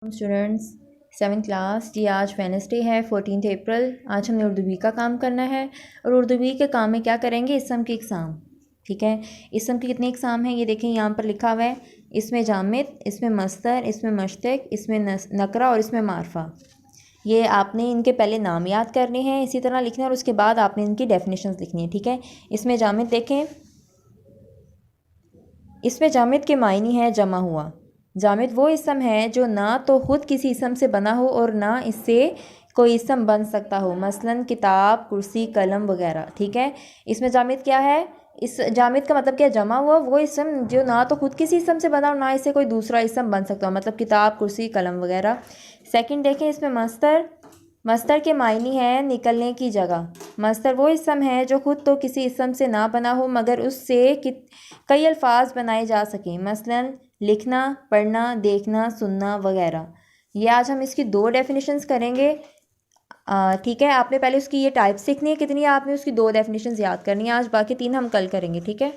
Students 7th class जी, आज Wednesday है 14 अप्रैल। आज हमने उर्दू बी का काम करना है और उर्दू बी के काम में क्या करेंगे, इसम के एग्ज़ाम। ठीक है, इसम के कितने एग्ज़ाम हैं ये देखें, यहाँ पर लिखा हुआ है। इसमें जामिद, इसमें मस्तर, इसमें मश्तक, इसमें नकरा और इसमें मारफा। ये आपने इनके पहले नाम याद करने हैं, इसी तरह लिखना है और उसके बाद आपने इनकी डेफिनेशंस लिखनी है। ठीक है, इसमें जामिद देखें, इसमें जामिद के मायने है जमा हुआ। जामिद वो इसम है जो ना तो ख़ुद किसी इसम से बना हो और ना इससे कोई इसम बन सकता हो, मसलन किताब, कुर्सी, कलम वगैरह। ठीक है, इसमें जामिद क्या है, इस जामिद का मतलब क्या, जमा हुआ वो इसम जो ना तो ख़ुद किसी इसम से बना हो ना इससे कोई दूसरा इसम बन सकता हो, मतलब किताब, कुर्सी, कलम वगैरह। सेकंड देखें, इसमें मस्तर, मस्तर के मायने हैं निकलने की जगह। मस्तर वो इसम है जो ख़ुद तो किसी इसम से ना बना हो मगर उससे कई अल्फाज बनाए जा सकें, मसलन लिखना, पढ़ना, देखना, सुनना वगैरह। ये आज हम इसकी 2 डेफिनेशंस करेंगे। ठीक है, आपने पहले उसकी ये टाइप्स सीखनी है कितनी है, आपने उसकी 2 डेफिनेशंस याद करनी है आज, बाकी 3 हम कल करेंगे। ठीक है।